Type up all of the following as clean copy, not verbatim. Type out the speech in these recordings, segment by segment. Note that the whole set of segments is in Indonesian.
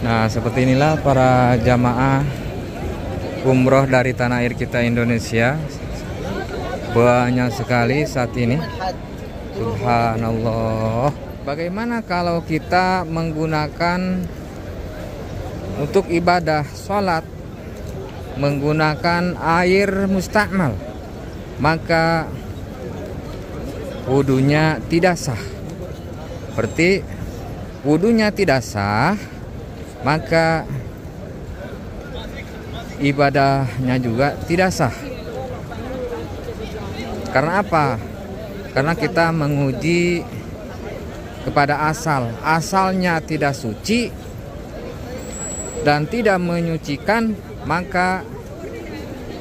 Nah, seperti inilah para jamaah umroh dari tanah air kita Indonesia. Banyak sekali saat ini. Subhanallah. Bagaimana kalau kita menggunakan untuk ibadah sholat menggunakan air mustakmal, maka wudunya tidak sah. Berarti wudunya tidak sah, maka ibadahnya juga tidak sah. Karena apa? Karena kita menguji kepada asal. Asalnya tidak suci dan tidak menyucikan, maka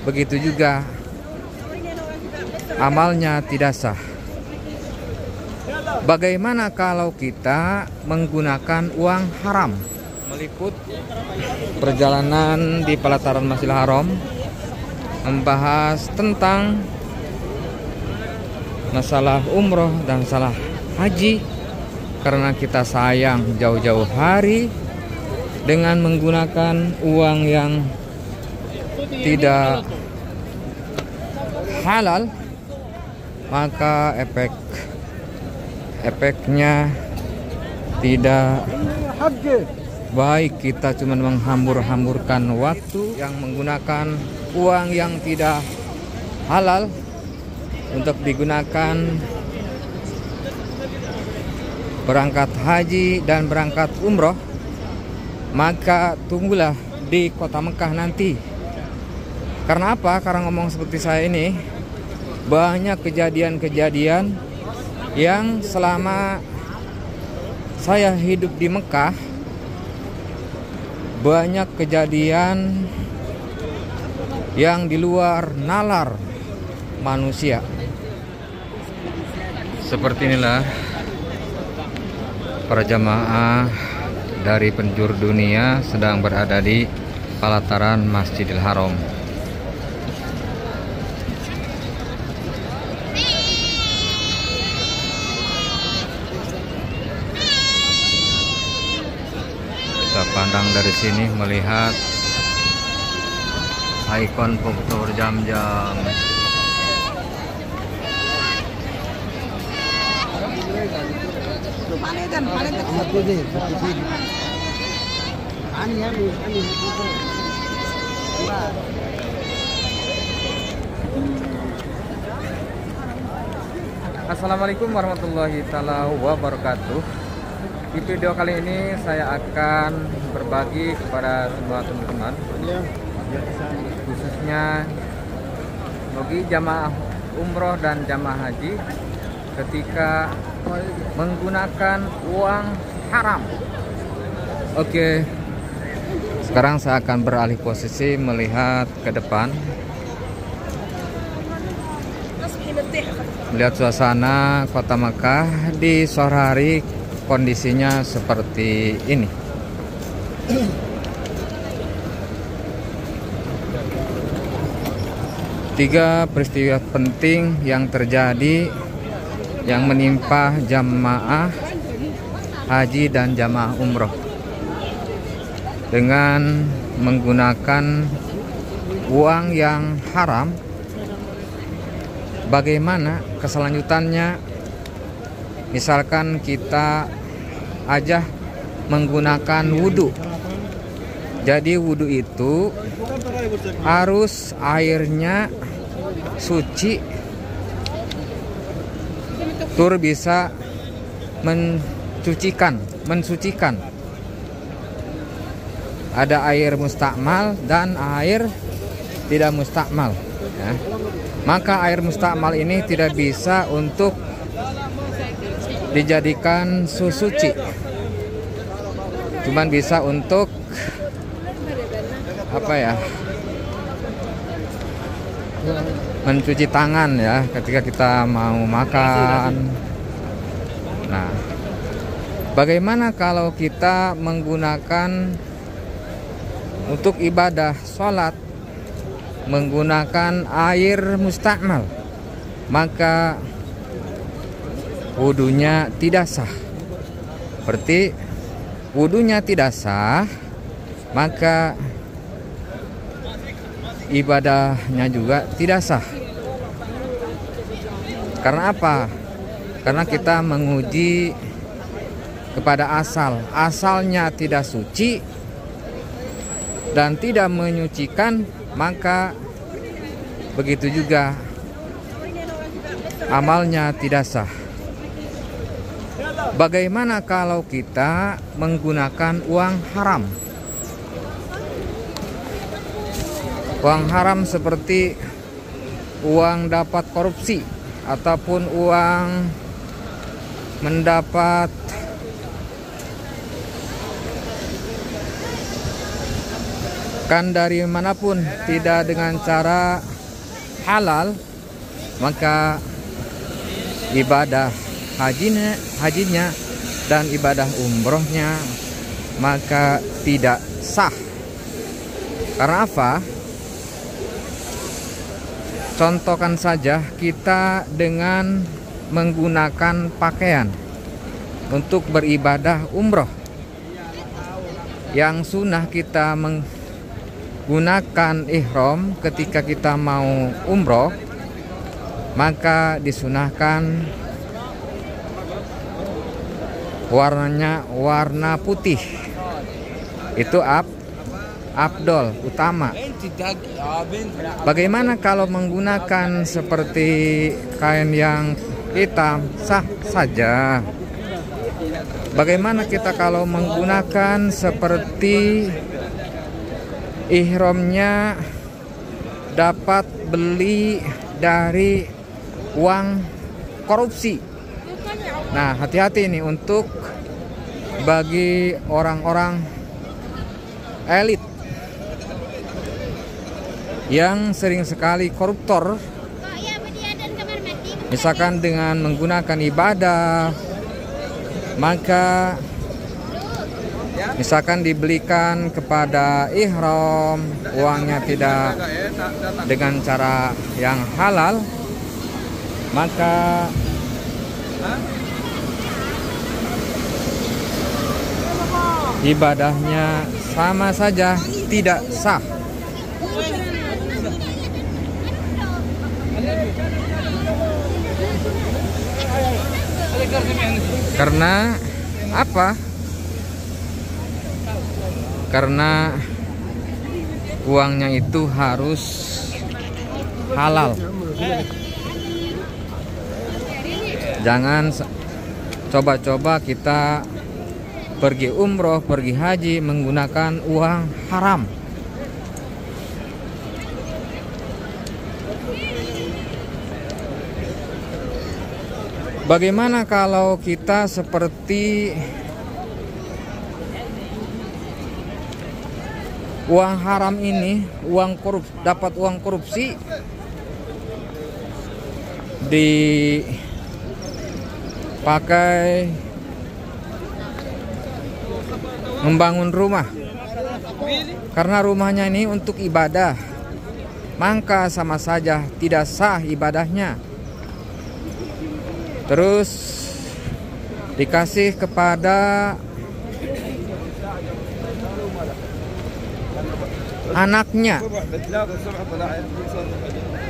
begitu juga amalnya tidak sah. Bagaimana kalau kita menggunakan uang haram? Meliput perjalanan di pelataran Masjidil Haram, membahas tentang masalah umroh dan masalah haji, karena kita sayang jauh-jauh hari dengan menggunakan uang yang tidak halal, maka efeknya tidak baik. Kita cuma menghambur-hamburkan waktu yang menggunakan uang yang tidak halal untuk digunakan berangkat haji dan berangkat umroh. Maka tunggulah di kota Mekah nanti. Karena apa? Karena ngomong seperti saya ini, banyak kejadian-kejadian yang selama saya hidup di Mekah, banyak kejadian yang di luar nalar manusia. Seperti inilah para jamaah dari penjuru dunia sedang berada di pelataran Masjidil Haram. Kita pandang dari sini melihat ikon foto jam-jam. Assalamualaikum warahmatullahi wabarakatuh. Di video kali ini saya akan berbagi kepada semua teman-teman, khususnya bagi jamaah umroh dan jamaah haji, ketika menggunakan uang haram. Oke, sekarang saya akan beralih posisi melihat ke depan, melihat suasana kota Makkah di sore hari. Kondisinya seperti ini. Tiga peristiwa penting yang terjadi yang menimpa jamaah haji dan jamaah umroh dengan menggunakan uang yang haram. Bagaimana keselanjutannya? Misalkan kita aja menggunakan wudhu. Jadi wudhu itu harus airnya suci, tur bisa mensucikan. Ada air mustakmal dan air tidak mustakmal, ya. Maka air mustakmal ini tidak bisa untuk dijadikan suci, cuman bisa untuk apa ya, mencuci tangan ya ketika kita mau makan. Nah, bagaimana kalau kita menggunakan untuk ibadah sholat menggunakan air mustakmal, maka wudunya tidak sah. Berarti wudunya tidak sah, maka ibadahnya juga tidak sah. Karena apa? Karena kita menguji kepada asal. Asalnya tidak suci dan tidak menyucikan, maka begitu juga amalnya tidak sah. Bagaimana kalau kita menggunakan uang haram? Uang haram seperti uang dapat korupsi ataupun uang mendapat kan dari manapun, tidak dengan cara halal, maka ibadah hajinya dan ibadah umrohnya maka tidak sah. Karena apa? Contohkan saja kita dengan menggunakan pakaian untuk beribadah umroh. Yang sunnah kita menggunakan ihram ketika kita mau umroh, maka disunahkan warnanya warna putih. Itu afdol, utama. Bagaimana kalau menggunakan seperti kain yang hitam? Sah saja. Bagaimana kita kalau menggunakan seperti ihramnya dapat beli dari uang korupsi? Nah, hati-hati nih untuk bagi orang-orang elit yang sering sekali koruptor, misalkan dengan menggunakan ibadah, maka misalkan dibelikan kepada ihram, uangnya tidak dengan cara yang halal, maka ibadahnya sama saja tidak sah. Karena apa? Karena uangnya itu harus halal. Jangan coba-coba kita pergi umroh, pergi haji menggunakan uang haram. Bagaimana kalau kita seperti uang haram ini, dapat uang korupsi, dipakai membangun rumah, karena rumahnya ini untuk ibadah, maka sama saja tidak sah ibadahnya. Terus dikasih kepada anaknya,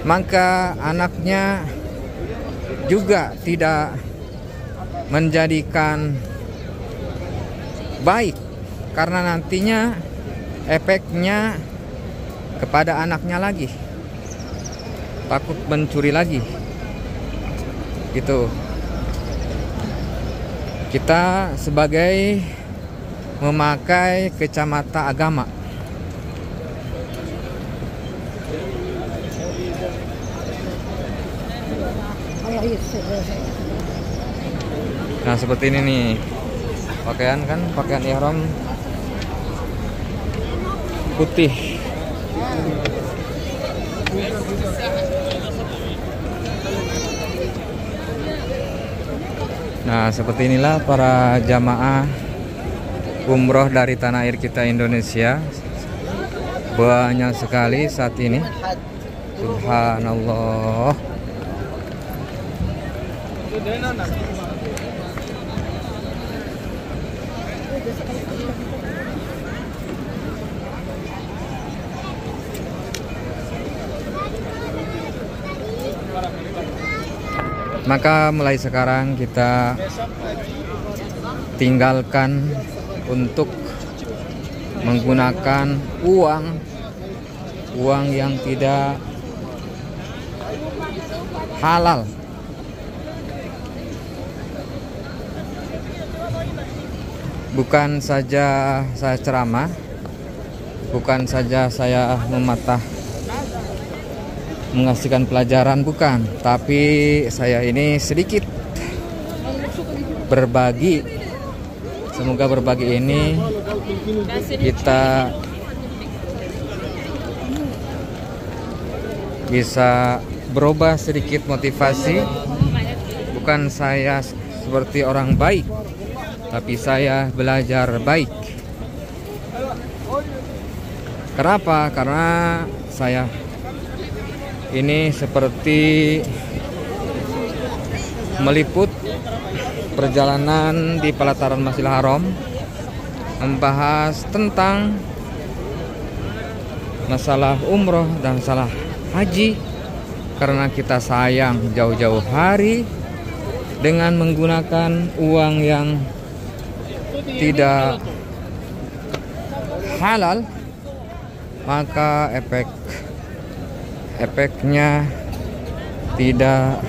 maka anaknya juga tidak menjadikan baik, karena nantinya efeknya kepada anaknya lagi, takut mencuri lagi gitu. Kita sebagai memakai kacamata agama, nah seperti ini nih pakaian, kan pakaian ihram putih. Nah, seperti inilah para jamaah umroh dari tanah air kita Indonesia. Banyak sekali saat ini. Subhanallah. Maka mulai sekarang kita tinggalkan untuk menggunakan uang yang tidak halal. Bukan saja saya ceramah, bukan saja saya mengasihkan pelajaran, bukan, tapi saya ini sedikit berbagi. Semoga berbagi ini kita bisa berubah sedikit motivasi. Bukan saya seperti orang baik, tapi saya belajar baik. Kenapa? Karena saya ini seperti meliput perjalanan di pelataran Masjidil Haram, membahas tentang masalah umroh dan masalah haji, karena kita sayang jauh-jauh hari dengan menggunakan uang yang tidak halal, maka efeknya tidak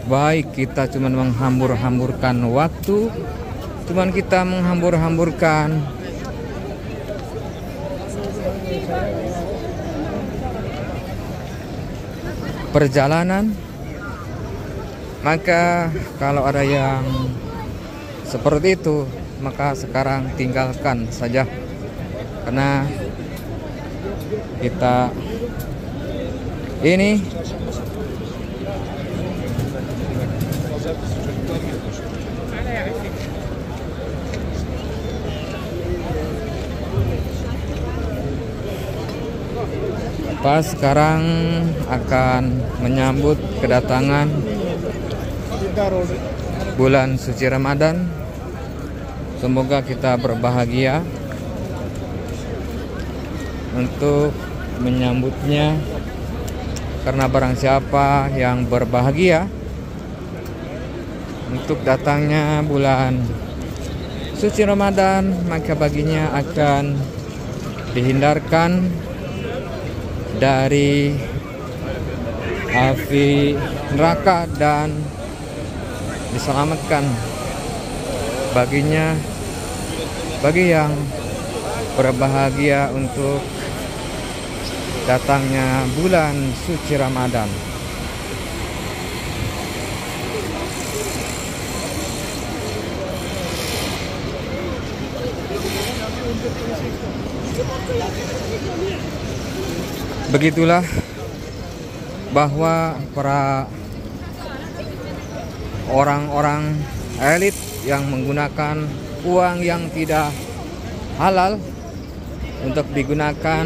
baik. Kita cuma menghambur-hamburkan waktu, cuma kita menghambur-hamburkan perjalanan. Maka kalau ada yang seperti itu, maka sekarang tinggalkan saja, karena kita ini sekarang akan menyambut kedatangan bulan suci Ramadan. Semoga kita berbahagia untuk menyambutnya, karena barang siapa yang berbahagia untuk datangnya bulan suci Ramadan, maka baginya akan dihindarkan dari api neraka dan diselamatkan baginya, bagi yang berbahagia untuk datangnya bulan suci Ramadan. Begitulah bahwa para orang-orang elit yang menggunakan uang yang tidak halal untuk digunakan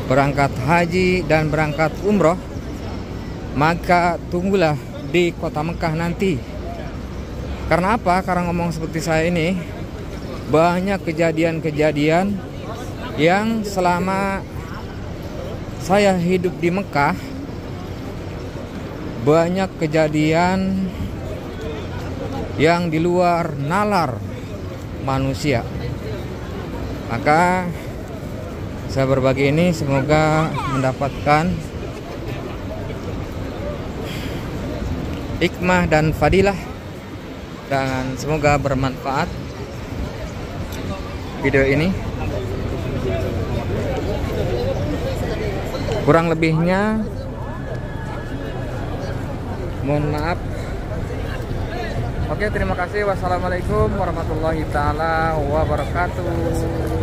berangkat haji dan berangkat umroh, maka tunggulah di kota Mekah nanti. Karena apa? Karena ngomong seperti saya ini, banyak kejadian-kejadian yang selama saya hidup di Mekah, banyak kejadian yang di luar nalar manusia. Maka saya berbagi ini semoga mendapatkan hikmah dan fadilah, dan semoga bermanfaat video ini. Kurang lebihnya mohon maaf. Oke, terima kasih. Wassalamualaikum warahmatullahi taala wabarakatuh.